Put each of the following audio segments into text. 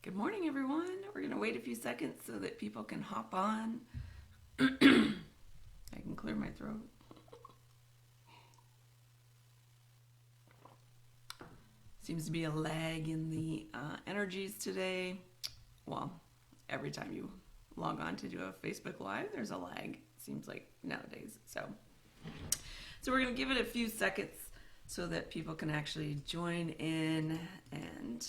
Good morning, everyone. We're going to wait a few seconds so that people can hop on. I can clear my throat. Seems to be a lag in the energies today. Well, every time you log on to do a Facebook Live, there's a lag. Seems like nowadays. So we're going to give it a few seconds so that people can actually join in and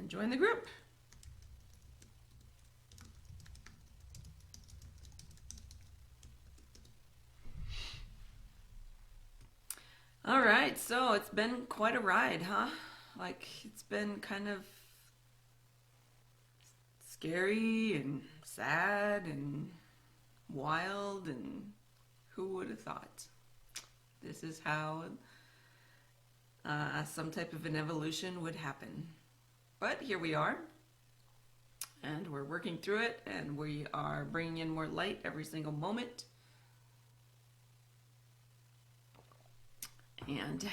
join the group. All right, so it's been quite a ride, huh? Like, it's been kind of scary and sad and wild, and who would have thought this is how some type of an evolution would happen. But here we are, and we're working through it, and we are bringing in more light every single moment. And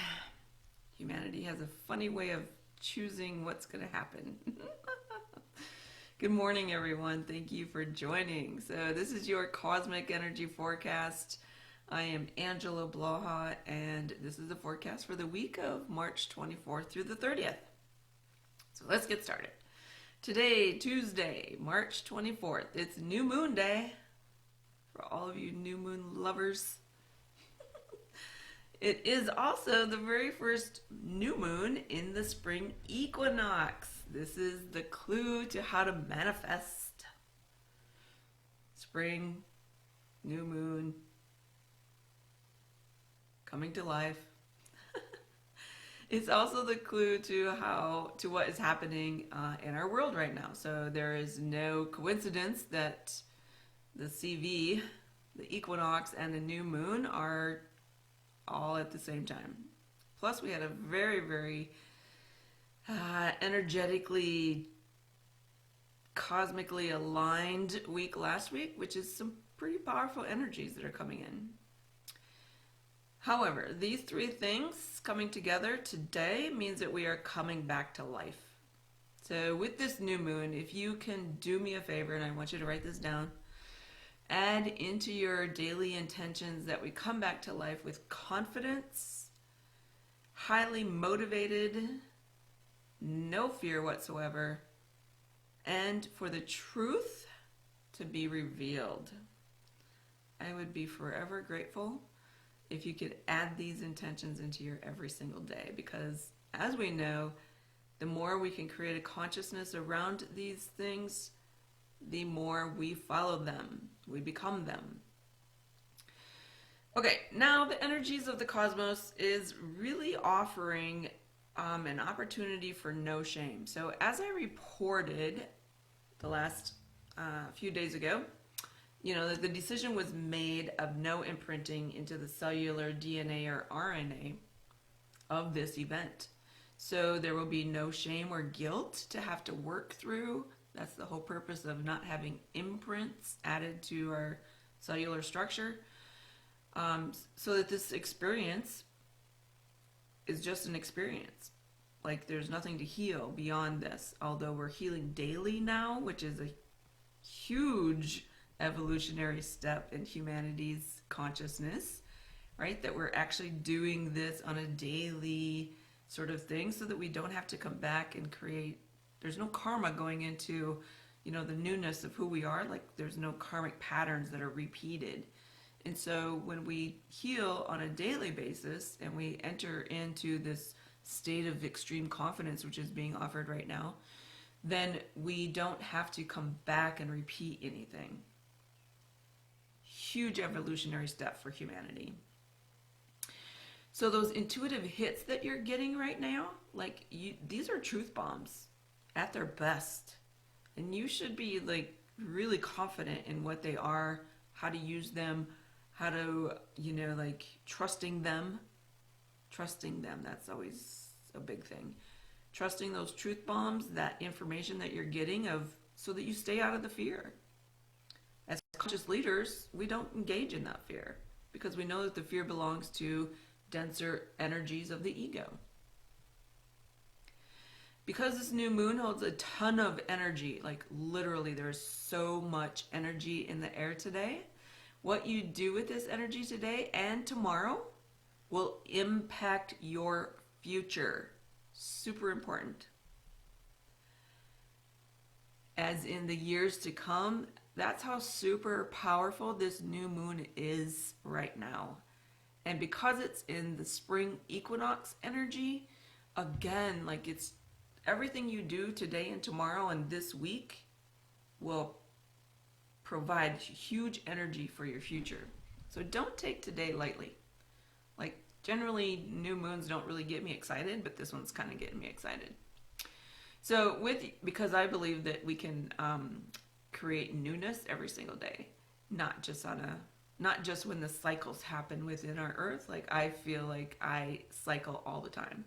humanity has a funny way of choosing what's going to happen. Good morning, everyone. Thank you for joining. So this is your Cosmic Energy Forecast. I am Angela Blaha, and this is the forecast for the week of March 24th through the 30th. So let's get started. Today, Tuesday, March 24th, it's New Moon Day for all of you new moon lovers. It is also the very first new moon in the spring equinox. This is the clue to how to manifest. Spring, new moon, coming to life. It's also the clue to what is happening in our world right now. So there is no coincidence that the CV, the equinox, and the new moon are all at the same time. Plus, we had a very, very energetically, cosmically aligned week last week, which is some pretty powerful energies that are coming in. However, these three things coming together today means that we are coming back to life. So with this new moon, if you can do me a favor, and I want you to write this down, add into your daily intentions that we come back to life with confidence, highly motivated, no fear whatsoever, and for the truth to be revealed. I would be forever grateful if you could add these intentions into your every single day, because as we know, the more we can create a consciousness around these things, the more we follow them, we become them. Okay, now the energies of the cosmos is really offering an opportunity for no shame. So as I reported the last few days ago, the decision was made of no imprinting into the cellular DNA or RNA of this event. So there will be no shame or guilt to have to work through. That's the whole purpose of not having imprints added to our cellular structure. So that this experience is just an experience. Like, there's nothing to heal beyond this. Although we're healing daily now, which is a huge evolutionary step in humanity's consciousness, right? That we're actually doing this on a daily sort of thing so that we don't have to come back and create. There's no karma going into, the newness of who we are. Like, there's no karmic patterns that are repeated. And so when we heal on a daily basis and we enter into this state of extreme confidence, which is being offered right now, then we don't have to come back and repeat anything. Huge evolutionary step for humanity. So those intuitive hits that you're getting right now, these are truth bombs at their best. And you should be really confident in what they are, how to use them, how to, trusting them. Trusting them, that's always a big thing. Trusting those truth bombs, that information that you're getting so that you stay out of the fear. As conscious leaders, we don't engage in that fear because we know that the fear belongs to denser energies of the ego. Because this new moon holds a ton of energy, like literally there's so much energy in the air today, what you do with this energy today and tomorrow will impact your future. Super important. As in the years to come, that's how super powerful this new moon is right now. And because it's in the spring equinox energy, again, like it's everything you do today and tomorrow and this week will provide huge energy for your future. So don't take today lightly. Like generally new moons don't really get me excited, but this one's kind of getting me excited. So because I believe that we can create newness every single day, not just when the cycles happen within our earth. Like I feel like I cycle all the time.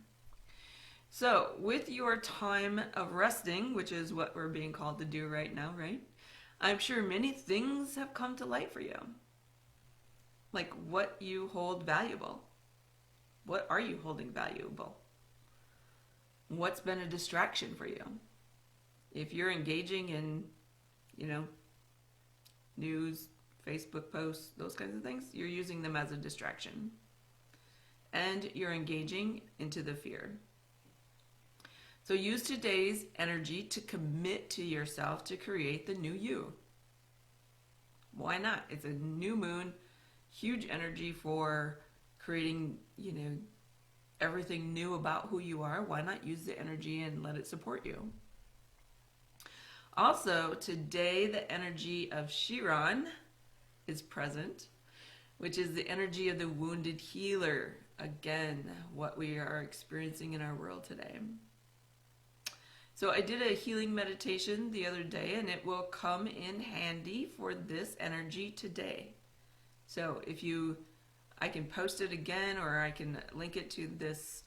So with your time of resting, which is what we're being called to do right now, right? I'm sure many things have come to light for you. Like what you hold valuable. What are you holding valuable? What's been a distraction for you? If you're engaging in, news, Facebook posts, those kinds of things, you're using them as a distraction. And you're engaging into the fear. So use today's energy to commit to yourself to create the new you. Why not? It's a new moon, huge energy for creating, everything new about who you are. Why not use the energy and let it support you? Also, today the energy of Chiron is present, which is the energy of the wounded healer. Again, what we are experiencing in our world today. So I did a healing meditation the other day, and it will come in handy for this energy today. So I can post it again, or I can link it to this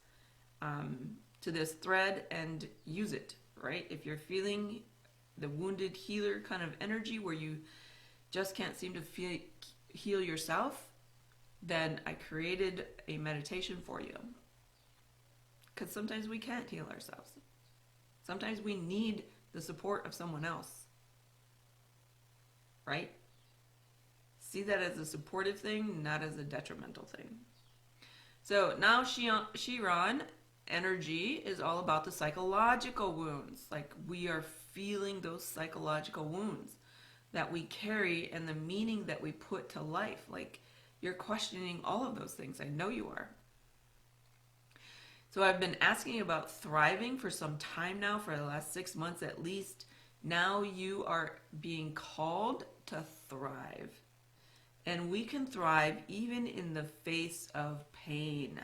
thread and use it, right? If you're feeling the wounded healer kind of energy where you just can't seem to heal yourself, then I created a meditation for you. Because sometimes we can't heal ourselves. Sometimes we need the support of someone else, right? See that as a supportive thing, not as a detrimental thing. So now Chiron energy is all about the psychological wounds. Like we are feeling those psychological wounds that we carry and the meaning that we put to life. Like you're questioning all of those things. I know you are. So I've been asking about thriving for some time now, for the last 6 months at least. Now you are being called to thrive. And we can thrive even in the face of pain.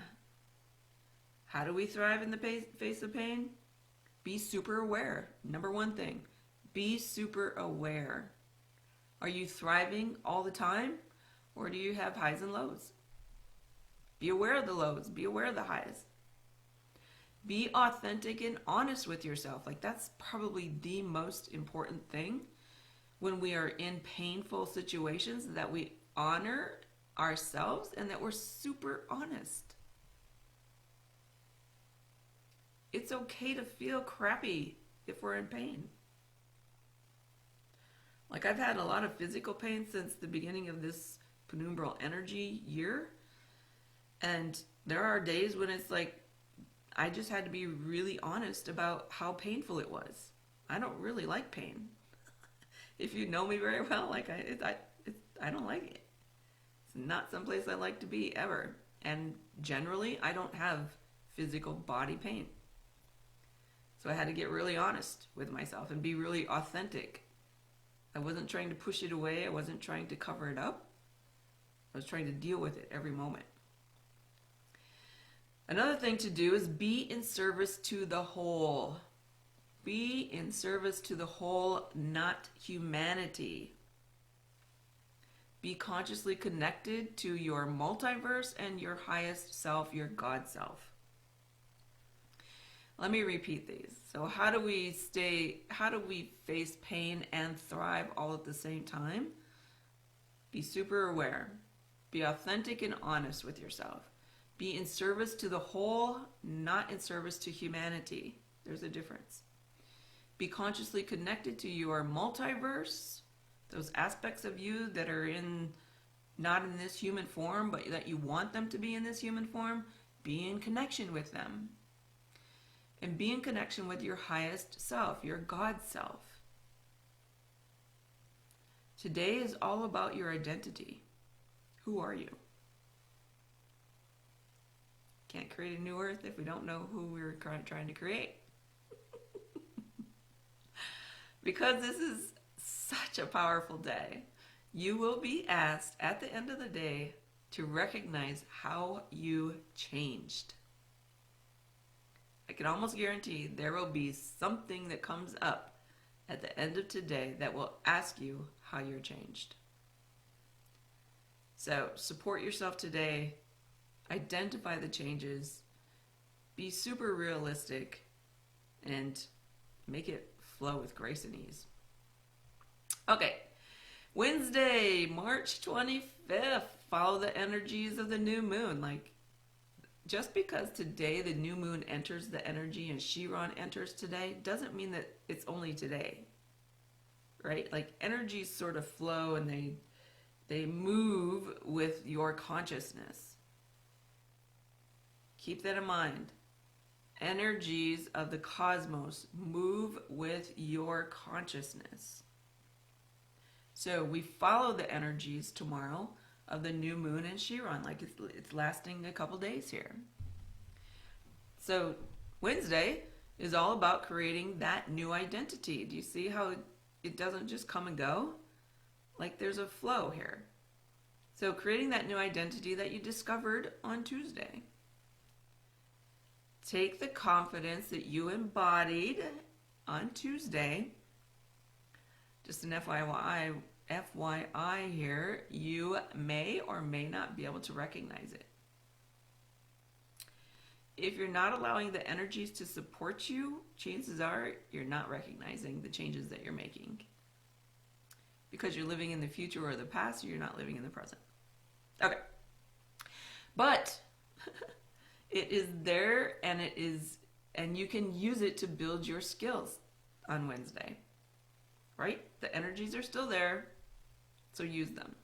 How do we thrive in the face of pain? Be super aware. Number one thing, be super aware. Are you thriving all the time? Or do you have highs and lows? Be aware of the lows. Be aware of the highs. Be authentic and honest with yourself. Like that's probably the most important thing when we are in painful situations, that we honor ourselves and that we're super honest. It's okay to feel crappy if we're in pain. Like I've had a lot of physical pain since the beginning of this penumbral energy year. And there are days when it's like, I just had to be really honest about how painful it was. I don't really like pain. If you know me very well, like I don't like it. It's not someplace I like to be ever. And generally, I don't have physical body pain. So I had to get really honest with myself and be really authentic. I wasn't trying to push it away. I wasn't trying to cover it up. I was trying to deal with it every moment. Another thing to do is be in service to the whole. Be in service to the whole, not humanity. Be consciously connected to your multiverse and your highest self, your God self. Let me repeat these. So how do we face pain and thrive all at the same time? Be super aware. Be authentic and honest with yourself. Be in service to the whole, not in service to humanity. There's a difference. Be consciously connected to your multiverse, those aspects of you that are not in this human form, but that you want them to be in this human form. Be in connection with them. And be in connection with your highest self, your God self. Today is all about your identity. Who are you? Can't create a new earth if we don't know who we're trying to create. Because this is such a powerful day, you will be asked at the end of the day to recognize how you changed. I can almost guarantee there will be something that comes up at the end of today that will ask you how you're changed. So support yourself today. Identify the changes. Be super realistic and make it flow with grace and ease. Okay, Wednesday, March 25th. Follow the energies of the new moon. Just because today the new moon enters the energy and Chiron enters today doesn't mean that it's only today, right? Energies sort of flow and they move with your consciousness. Keep that in mind. Energies of the cosmos move with your consciousness. So we follow the energies tomorrow of the new moon and Chiron, it's lasting a couple days here. So Wednesday is all about creating that new identity. Do you see how it doesn't just come and go? There's a flow here. So creating that new identity that you discovered on Tuesday. Take the confidence that you embodied on Tuesday. Just an FYI here, you may or may not be able to recognize it. If you're not allowing the energies to support you, chances are you're not recognizing the changes that you're making. Because you're living in the future or the past, or you're not living in the present. Okay. But it is there, and you can use it to build your skills on Wednesday. Right? The energies are still there, so use them.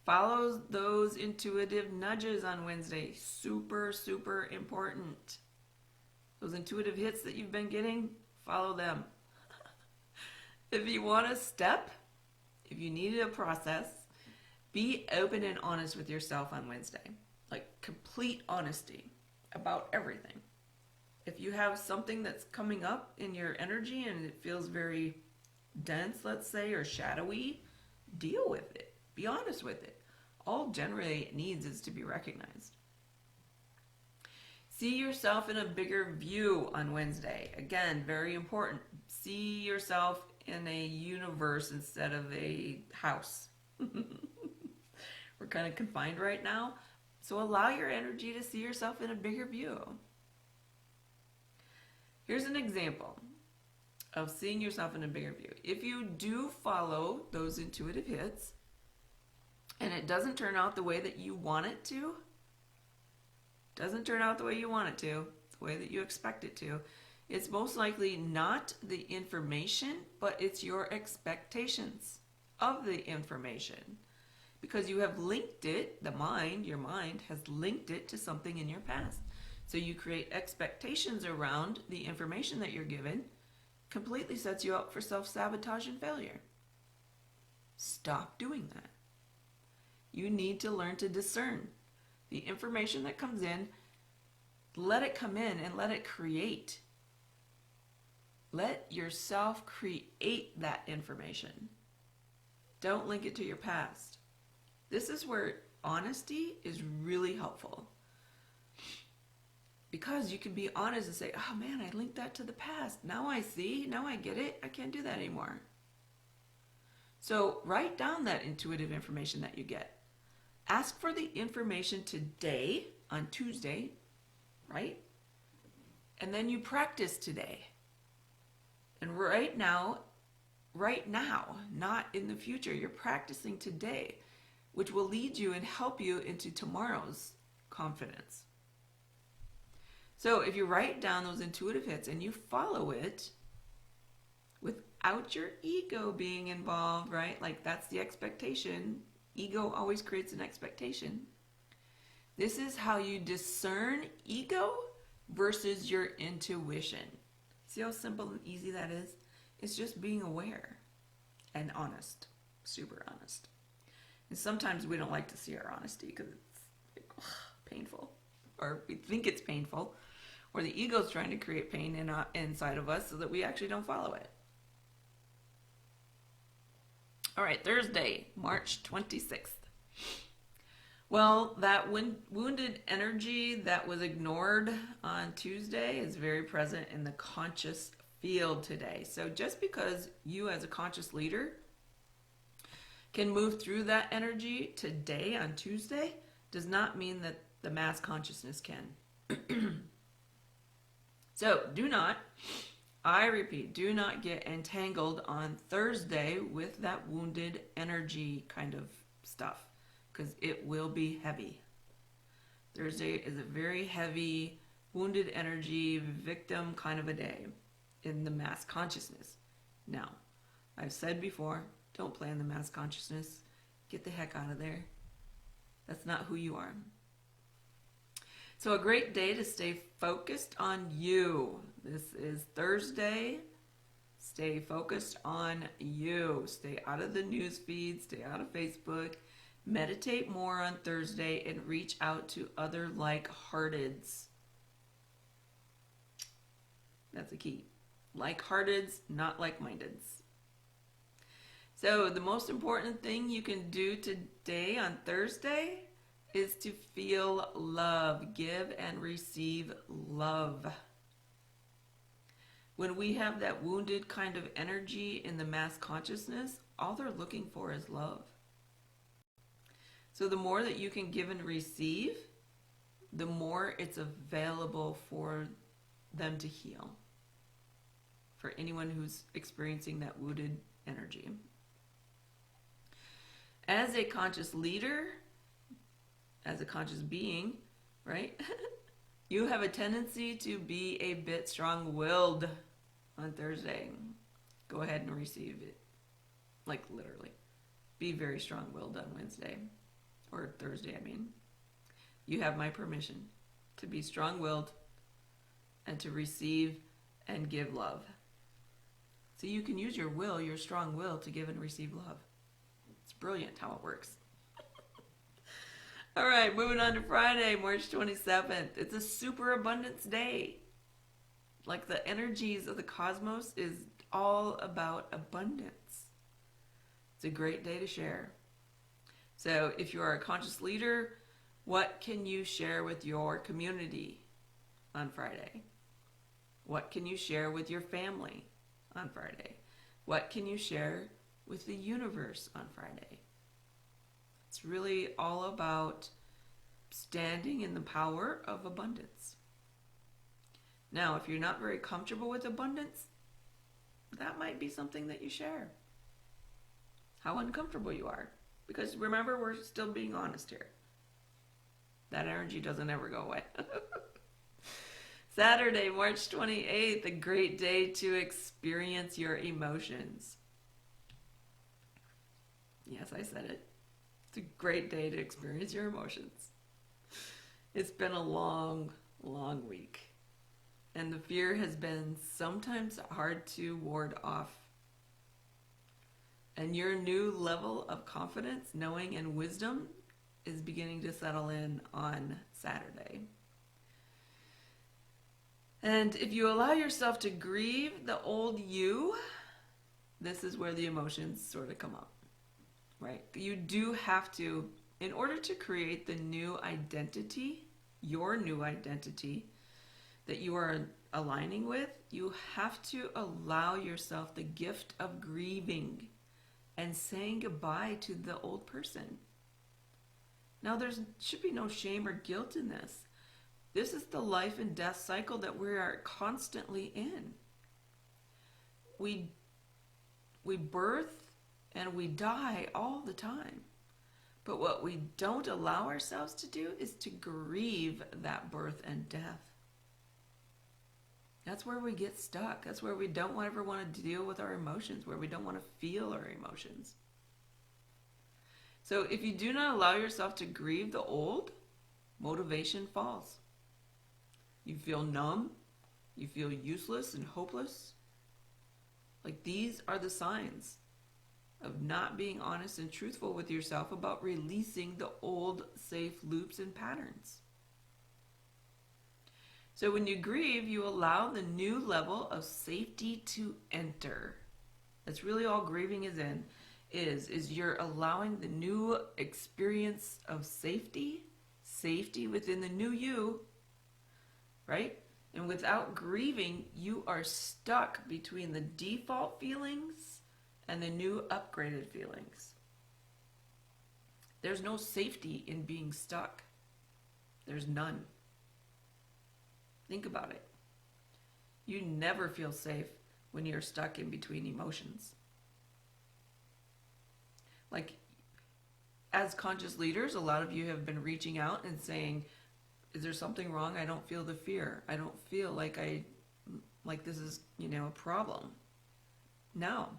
Follow those intuitive nudges on Wednesday. Super, super important. Those intuitive hits that you've been getting, follow them. If you want a step, if you needed a process, be open and honest with yourself on Wednesday. Complete honesty about everything. If you have something that's coming up in your energy and it feels very dense, let's say, or shadowy, deal with it. Be honest with it. All generally it needs is to be recognized. See yourself in a bigger view on Wednesday. Again, very important. See yourself in a universe instead of a house. We're kind of confined right now. So allow your energy to see yourself in a bigger view. Here's an example of seeing yourself in a bigger view. If you do follow those intuitive hits and it doesn't turn out the way that you want it to, the way that you expect it to, it's most likely not the information, but it's your expectations of the information. Because you have linked it, your mind has linked it to something in your past. So you create expectations around the information that you're given, completely sets you up for self-sabotage and failure. Stop doing that. You need to learn to discern the information that comes in. Let it come in and let it create. Let yourself create that information. Don't link it to your past. This is where honesty is really helpful. Because you can be honest and say, oh man, I linked that to the past. Now I see, now I get it. I can't do that anymore. So write down that intuitive information that you get. Ask for the information today, on Tuesday, right? And then you practice today. And right now, not in the future, you're practicing today, which will lead you and help you into tomorrow's confidence. So if you write down those intuitive hits and you follow it without your ego being involved, right? Like that's the expectation. Ego always creates an expectation. This is how you discern ego versus your intuition. See how simple and easy that is? It's just being aware and honest, super honest. And sometimes we don't like to see our honesty because it's painful, or we think it's painful, or the ego's trying to create pain inside of us so that we actually don't follow it. All right, Thursday, March 26th. Well, that wounded energy that was ignored on Tuesday is very present in the conscious field today. So just because you as a conscious leader can move through that energy today on Tuesday does not mean that the mass consciousness can. So do not, I repeat, do not get entangled on Thursday with that wounded energy kind of stuff, because it will be heavy. Thursday is a very heavy, wounded energy, victim kind of a day in the mass consciousness. Now, I've said before, don't play in the mass consciousness. Get the heck out of there. That's not who you are. So a great day to stay focused on you. This is Thursday. Stay focused on you. Stay out of the news feed. Stay out of Facebook. Meditate more on Thursday and reach out to other like-hearteds. That's the key. Like-hearteds, not like-mindeds. So the most important thing you can do today on Thursday is to feel love. Give and receive love. When we have that wounded kind of energy in the mass consciousness, all they're looking for is love. So the more that you can give and receive, the more it's available for them to heal. For anyone who's experiencing that wounded energy. As a conscious leader, as a conscious being, right? You have a tendency to be a bit strong-willed on Thursday. Go ahead and receive it. Like literally. Be very strong-willed on Wednesday. Or Thursday, I mean. You have my permission to be strong-willed and to receive and give love. So you can use your will, your strong will, to give and receive love. It's brilliant how it works. All right, moving on to Friday, March 27th. It's a super abundance day. Like the energies of the cosmos is all about abundance. It's a great day to share. So if you are a conscious leader, what can you share with your community on Friday? What can you share with your family on Friday? What can you share with the universe on Friday? It's really all about standing in the power of abundance. Now, if you're not very comfortable with abundance, that might be something that you share. How uncomfortable you are. Because remember, we're still being honest here. That energy doesn't ever go away. Saturday, March 28th, a great day to experience your emotions. Yes, I said it. It's a great day to experience your emotions. It's been a long, long week. And the fear has been sometimes hard to ward off. And your new level of confidence, knowing, and wisdom is beginning to settle in on Saturday. And if you allow yourself to grieve the old you, this is where the emotions sort of come up, right? You do have to, in order to create the new identity, your new identity that you are aligning with, you have to allow yourself the gift of grieving and saying goodbye to the old person. Now, there should be no shame or guilt in this. This is the life and death cycle that we are constantly in. We birth and we die all the time. But what we don't allow ourselves to do is to grieve that birth and death. That's where we get stuck. That's where we don't ever want to deal with our emotions, where we don't want to feel our emotions. So if you do not allow yourself to grieve the old, motivation falls. You feel numb. You feel useless and hopeless. Like, these are the signs of not being honest and truthful with yourself about releasing the old safe loops and patterns. So when you grieve, you allow the new level of safety to enter. That's really all grieving is you're allowing the new experience of safety within the new you, right? And without grieving, you are stuck between the default feelings and the new upgraded feelings. There's no safety in being stuck. There's none. Think about it. You never feel safe when you're stuck in between emotions. Like, as conscious leaders, a lot of you have been reaching out and saying, is there something wrong? I don't feel the fear. I don't feel like this is, a problem. No.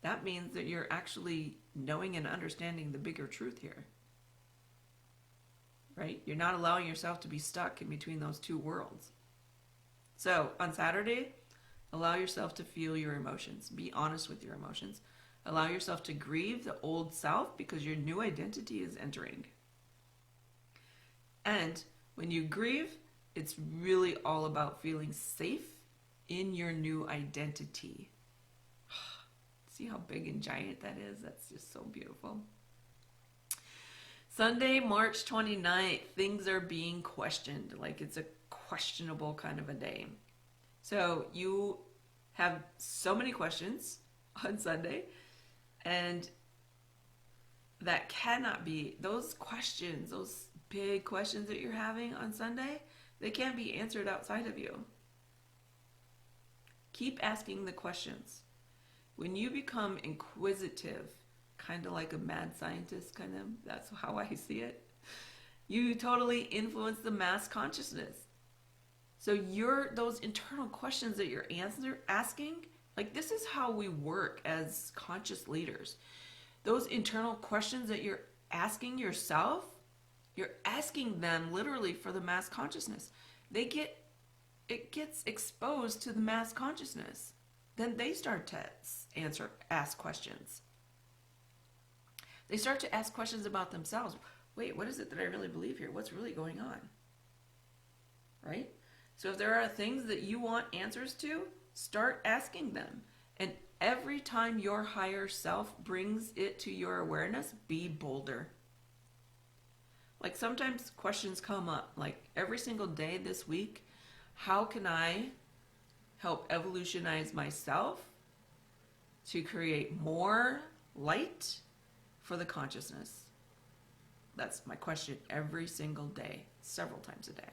That means that you're actually knowing and understanding the bigger truth here. Right? You're not allowing yourself to be stuck in between those two worlds. So, on Saturday, allow yourself to feel your emotions. Be honest with your emotions. Allow yourself to grieve the old self because your new identity is entering. And when you grieve, it's really all about feeling safe in your new identity. See how big and giant that is? That's just so beautiful. Sunday, March 29th, things are being questioned. Like, it's a questionable kind of a day. So you have so many questions on Sunday, and that cannot be, those questions, those big questions that you're having on Sunday, they can't be answered outside of you. Keep asking the questions. When you become inquisitive, kind of like a mad scientist, that's how I see it, you totally influence the mass consciousness. So those internal questions that you're asking, like, this is how we work as conscious leaders. Those internal questions that you're asking yourself, you're asking them literally for the mass consciousness. It gets exposed to the mass consciousness. Then they start to ask questions. They start to ask questions about themselves. Wait, what is it that I really believe here? What's really going on? Right? So if there are things that you want answers to, start asking them. And every time your higher self brings it to your awareness, be bolder. Like, sometimes questions come up, like every single day this week, how can I help evolutionize myself to create more light for the consciousness? That's my question every single day, several times a day.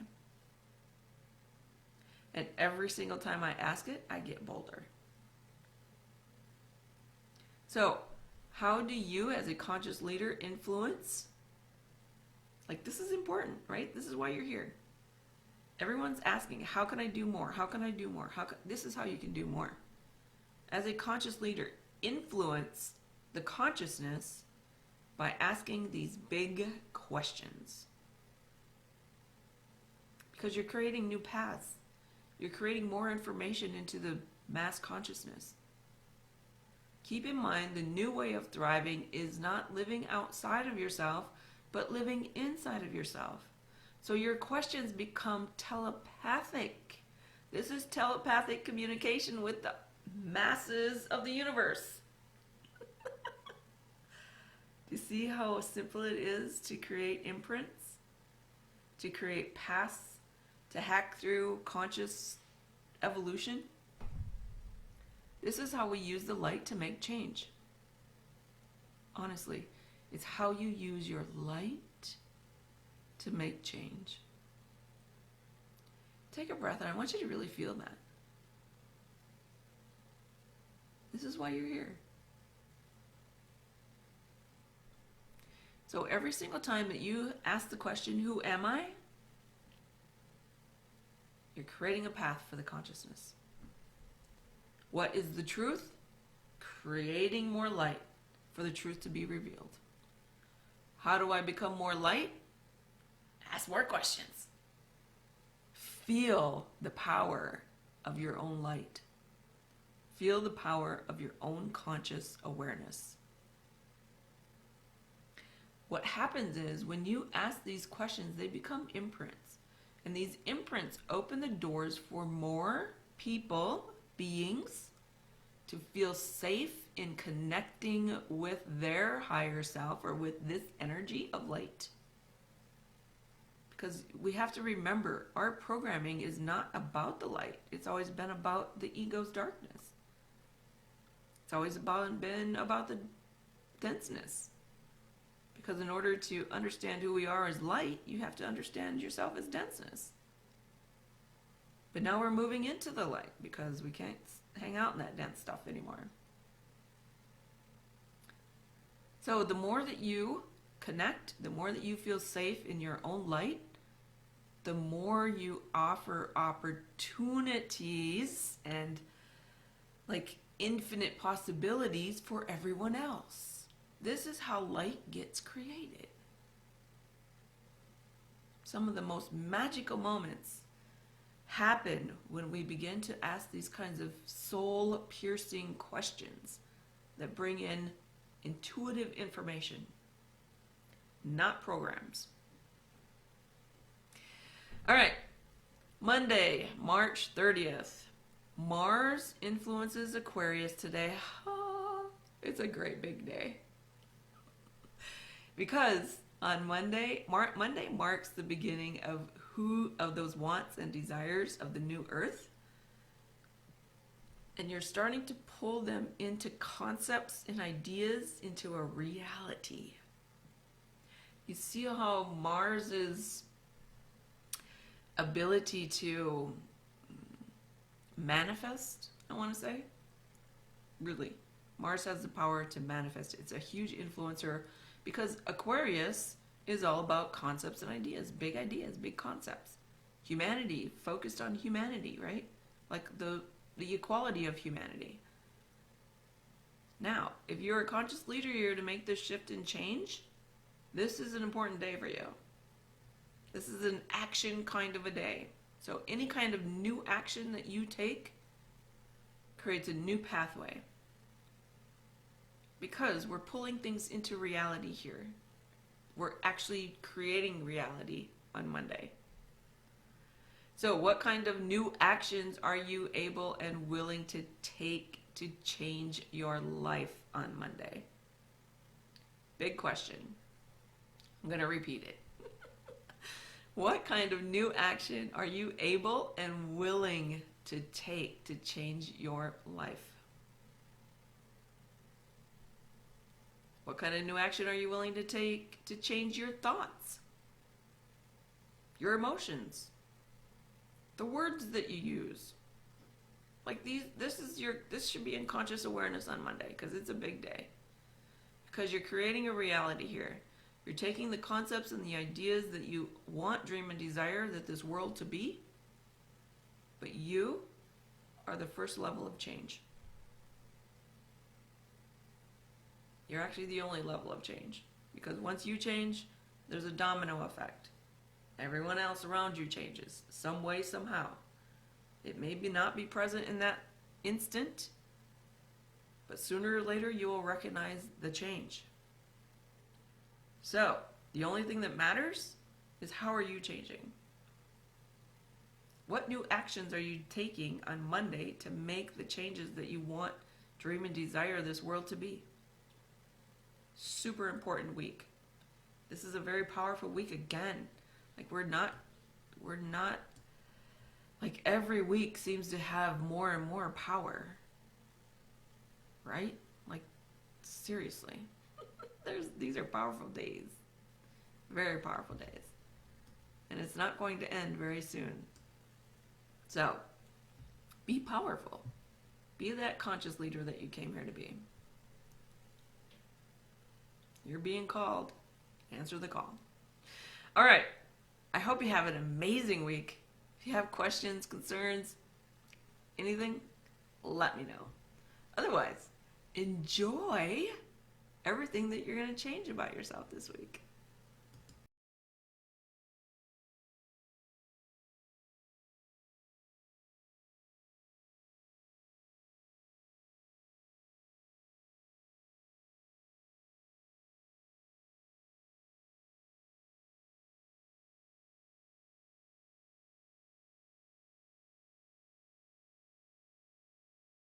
And every single time I ask it, I get bolder. So, how do you as a conscious leader influence? Like, this is important, right? This is why you're here. Everyone's asking, how can I do more? How can I do more? This is how you can do more. As a conscious leader, influence the consciousness by asking these big questions. Because you're creating new paths. You're creating more information into the mass consciousness. Keep in mind, the new way of thriving is not living outside of yourself, but living inside of yourself. So your questions become telepathic. This is telepathic communication with the masses of the universe. You see how simple it is to create imprints, to create paths, to hack through conscious evolution? This is how we use the light to make change. Honestly, it's how you use your light to make change. Take a breath, and I want you to really feel that. This is why you're here. So every single time that you ask the question, who am I? You're creating a path for the consciousness. What is the truth? Creating more light for the truth to be revealed. How do I become more light? Ask more questions. Feel the power of your own light. Feel the power of your own conscious awareness. What happens is when you ask these questions, they become imprints. And these imprints open the doors for more people, beings, to feel safe in connecting with their higher self or with this energy of light. Because we have to remember, our programming is not about the light. It's always been about the ego's darkness. It's always been about the denseness. Because in order to understand who we are as light, you have to understand yourself as denseness. But now we're moving into the light because we can't hang out in that dense stuff anymore. So the more that you connect, the more that you feel safe in your own light, the more you offer opportunities and like infinite possibilities for everyone else. This is how light gets created. Some of the most magical moments happen when we begin to ask these kinds of soul-piercing questions that bring in intuitive information, not programs. All right, Monday, March 30th. Mars influences Aquarius today. It's a great big day. Because on Monday marks the beginning of those wants and desires of the new earth. And you're starting to pull them into concepts and ideas into a reality. You see how Mars's ability to manifest, I want to say, really, Mars has the power to manifest. It's a huge influencer because Aquarius is all about concepts and ideas, big concepts. Humanity, focused on humanity, right? Like the equality of humanity. Now, if you're a conscious leader here to make this shift and change, this is an important day for you. This is an action kind of a day. So any kind of new action that you take creates a new pathway. Because we're pulling things into reality here. We're actually creating reality on Monday. So what kind of new actions are you able and willing to take to change your life on Monday? Big question. I'm going to repeat it. What kind of new action are you able and willing to take to change your life? What kind of new action are you willing to take to change your thoughts, your emotions, the words that you use? Like this should be in conscious awareness on Monday because it's a big day. Because you're creating a reality here. You're taking the concepts and the ideas that you want, dream, and desire that this world to be, but you are the first level of change. You're actually the only level of change. Because once you change, there's a domino effect. Everyone else around you changes, some way, somehow. It may not be present in that instant, but sooner or later you will recognize the change. So, the only thing that matters is how are you changing? What new actions are you taking on Monday to make the changes that you want, dream, and desire this world to be? Super important week. This is a very powerful week again. Like we're not like every week seems to have more and more power. Right? Like seriously. These are powerful days. Very powerful days. And it's not going to end very soon. So, be powerful. Be that conscious leader that you came here to be. You're being called. Answer the call. All right. I hope you have an amazing week. If you have questions, concerns, anything, let me know. Otherwise, enjoy everything that you're going to change about yourself this week.